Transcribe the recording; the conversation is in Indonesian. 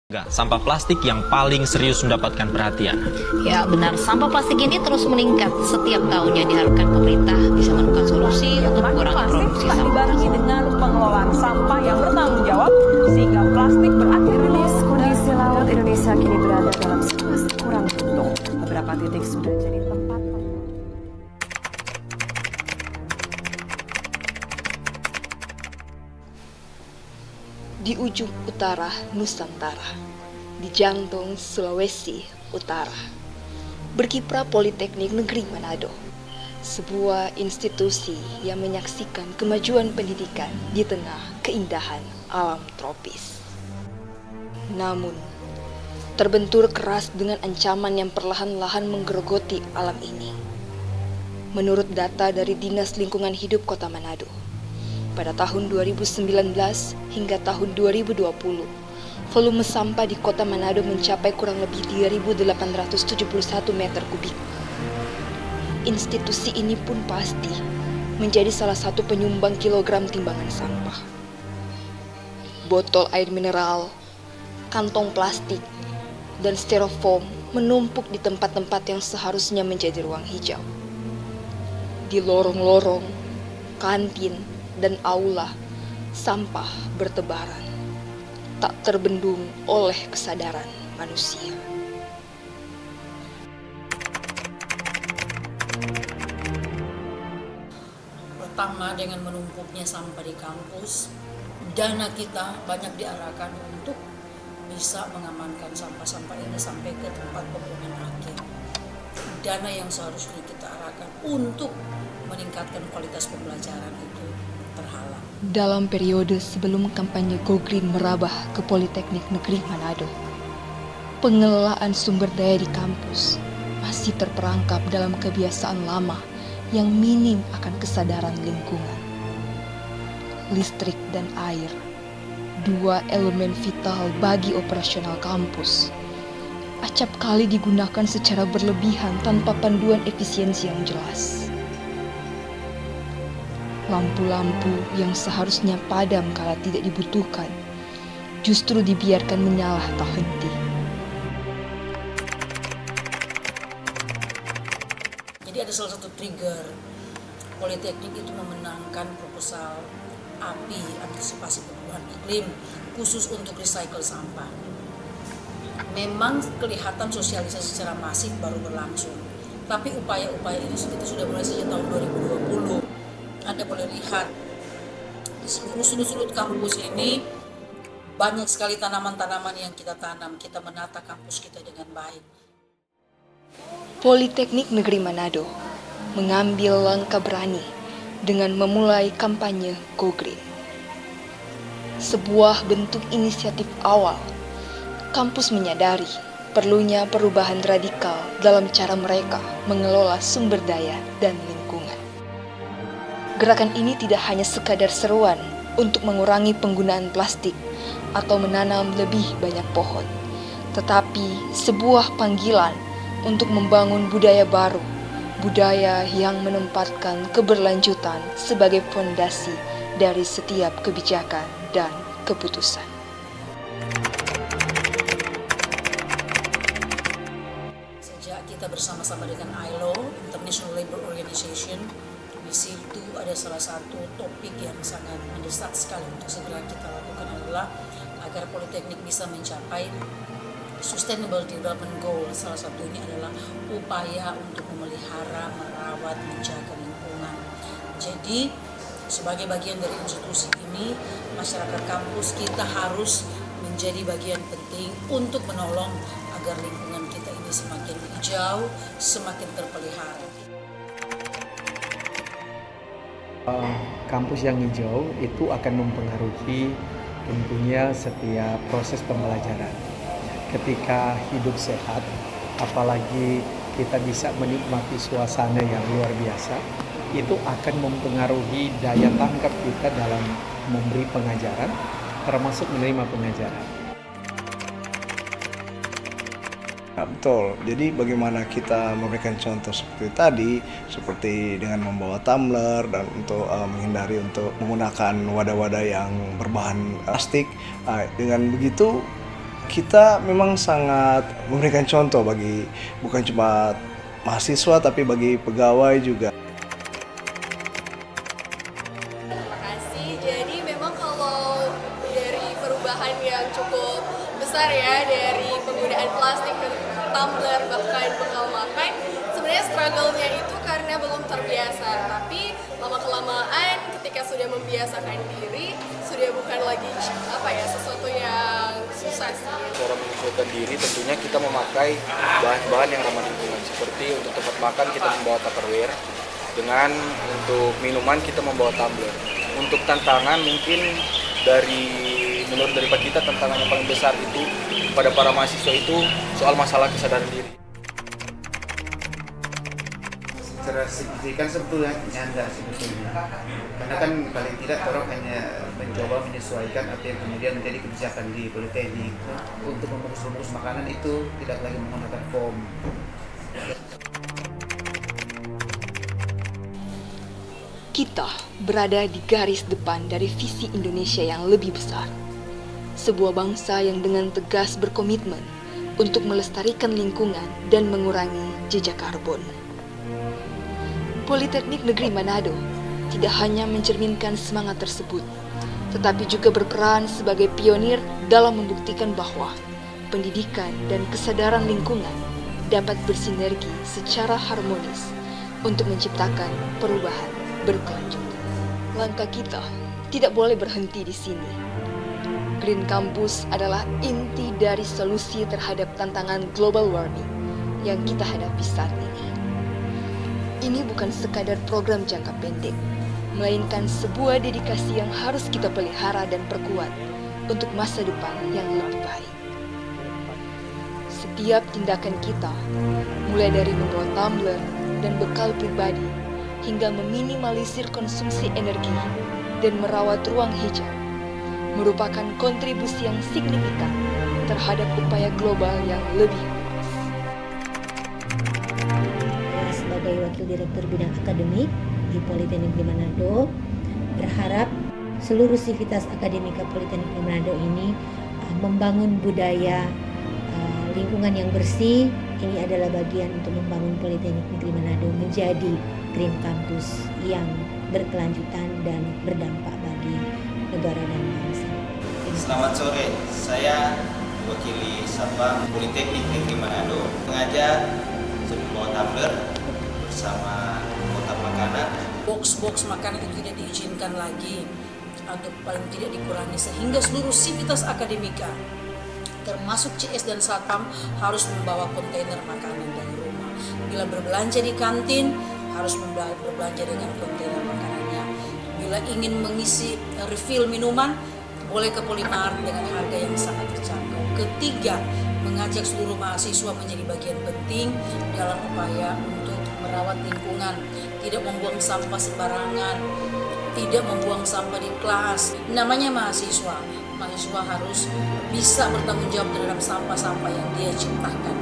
Sampah plastik yang paling serius mendapatkan perhatian. Ya benar, sampah plastik ini terus meningkat setiap tahunnya. Diharapkan pemerintah bisa menemukan solusi untuk mengurangi produksi sampah. Dibarengi dengan pengelolaan sampah yang bertanggung jawab sehingga plastik berakhir rilis. Kondisi laut Indonesia kini berada dalam situasi kurang beruntung. Beberapa titik sudah jadi tempat di ujung utara Nusantara, di jantung Sulawesi Utara, berkiprah Politeknik Negeri Manado, sebuah institusi yang menyaksikan kemajuan pendidikan di tengah keindahan alam tropis. Namun, terbentur keras dengan ancaman yang perlahan-lahan menggerogoti alam ini. Menurut data dari Dinas Lingkungan Hidup Kota Manado, pada tahun 2019 hingga tahun 2020, volume sampah di Kota Manado mencapai kurang lebih 3.871 meter kubik. Institusi ini pun pasti menjadi salah satu penyumbang kilogram timbangan sampah. Botol air mineral, kantong plastik, dan styrofoam menumpuk di tempat-tempat yang seharusnya menjadi ruang hijau. Di lorong-lorong, kantin, dan aula, sampah bertebaran, tak terbendung oleh kesadaran manusia. Pertama, dengan menumpuknya sampah di kampus, dana kita banyak diarahkan untuk bisa mengamankan sampah-sampah ini sampai ke tempat pembuangan akhir. Dana yang seharusnya kita arahkan untuk meningkatkan kualitas pembelajaran itu terhalang. Dalam periode sebelum kampanye Go Green merambah ke Politeknik Negeri Manado, pengelolaan sumber daya di kampus masih terperangkap dalam kebiasaan lama yang minim akan kesadaran lingkungan. Listrik dan air, dua elemen vital bagi operasional kampus, acap kali digunakan secara berlebihan tanpa panduan efisiensi yang jelas. Lampu-lampu yang seharusnya padam kala tidak dibutuhkan, justru dibiarkan menyala tak henti. Jadi ada salah satu trigger Politeknik itu memenangkan proposal API, antisipasi perubahan iklim, khusus untuk recycle sampah. Memang kelihatan sosialisasi secara masif baru berlangsung, tapi upaya-upaya ini kita sudah mulai sejak tahun 2020. Anda boleh lihat di seluruh sudut-sudut kampus ini banyak sekali tanaman-tanaman yang kita tanam. Kita menata kampus kita dengan baik. Politeknik Negeri Manado mengambil langkah berani dengan memulai kampanye Go Green. Sebuah bentuk inisiatif awal, kampus menyadari perlunya perubahan radikal dalam cara mereka mengelola sumber daya dan lingkungan. Gerakan ini tidak hanya sekadar seruan untuk mengurangi penggunaan plastik atau menanam lebih banyak pohon, tetapi sebuah panggilan untuk membangun budaya baru, budaya yang menempatkan keberlanjutan sebagai fondasi dari setiap kebijakan dan keputusan. Sejak kita bersama-sama dengan ILO, International Labour Organization, di situ ada salah satu topik yang sangat mendesak sekali untuk segera kita lakukan adalah agar Politeknik bisa mencapai Sustainable Development Goal. Salah satu ini adalah upaya untuk memelihara, merawat, menjaga lingkungan. Jadi sebagai bagian dari institusi ini, masyarakat kampus kita harus menjadi bagian penting untuk menolong agar lingkungan kita ini semakin hijau, semakin terpelihara. Kampus yang hijau itu akan mempengaruhi tentunya setiap proses pembelajaran. Ketika hidup sehat, apalagi kita bisa menikmati suasana yang luar biasa, itu akan mempengaruhi daya tangkap kita dalam memberi pengajaran, termasuk menerima pengajaran. Ya, betul. Jadi bagaimana kita memberikan contoh seperti tadi, seperti dengan membawa tumbler dan untuk menghindari untuk menggunakan wadah-wadah yang berbahan plastik. Dengan begitu kita memang sangat memberikan contoh bagi bukan cuma mahasiswa tapi bagi pegawai juga. Terima kasih. Jadi memang kalau dari perubahan yang cukup besar ya, dari penggunaan plastik ke tumbler bahkan bekal makan, sebenarnya struggle-nya itu karena belum terbiasa. Tapi lama-kelamaan ketika sudah membiasakan diri, sudah bukan lagi sesuatu yang susah sih. Cara menyesuaikan diri tentunya kita memakai bahan-bahan yang ramah lingkungan, seperti untuk tempat makan kita membawa Tupperware, dengan untuk minuman kita membawa tumbler. Untuk tantangan mungkin menurut Pak kita tantangan yang paling besar itu pada para mahasiswa itu soal masalah kesadaran diri. Secara signifikan sebetulnya enggak sebetulnya, karena kan paling tidak orang hanya mencoba menyesuaikan apa yang kemudian menjadi kebijakan di Politeknik. Untuk membungkus makanan itu tidak lagi menggunakan foam. Kita berada di garis depan dari visi Indonesia yang lebih besar. Sebuah bangsa yang dengan tegas berkomitmen untuk melestarikan lingkungan dan mengurangi jejak karbon. Politeknik Negeri Manado tidak hanya mencerminkan semangat tersebut, tetapi juga berperan sebagai pionir dalam membuktikan bahwa pendidikan dan kesadaran lingkungan dapat bersinergi secara harmonis untuk menciptakan perubahan berkelanjutan. Langkah kita tidak boleh berhenti di sini. Green Campus adalah inti dari solusi terhadap tantangan global warming yang kita hadapi saat ini. Ini bukan sekadar program jangka pendek, melainkan sebuah dedikasi yang harus kita pelihara dan perkuat untuk masa depan yang lebih baik. Setiap tindakan kita, mulai dari membawa tumbler dan bekal pribadi, hingga meminimalisir konsumsi energi dan merawat ruang hijau, merupakan kontribusi yang signifikan terhadap upaya global yang lebih luas. Sebagai Wakil Direktur Bidang Akademik di Politeknik di Manado, berharap seluruh sivitas akademika Politeknik di Manado ini membangun budaya lingkungan yang bersih. Ini adalah bagian untuk membangun Politeknik Negeri Manado menjadi Green Campus yang berkelanjutan dan berdampak bagi negara dan bangsa. Selamat sore, saya mewakili Satpam Politeknik Negeri Manado mengajar membawa tumbler bersama kotak makanan. Box-box makanan itu tidak diizinkan lagi atau paling tidak dikurangi, sehingga seluruh sivitas akademika termasuk CS dan Satpam harus membawa kontainer makanan dari rumah. Bila berbelanja di kantin harus berbelanja dengan kontainer makanannya. Bila ingin mengisi refill minuman boleh ke Polimart dengan harga yang sangat terjangkau. Ketiga, mengajak seluruh mahasiswa menjadi bagian penting dalam upaya untuk merawat lingkungan, tidak membuang sampah sembarangan, tidak membuang sampah di kelas. Namanya mahasiswa harus bisa bertanggung jawab terhadap sampah-sampah yang dia ciptakan.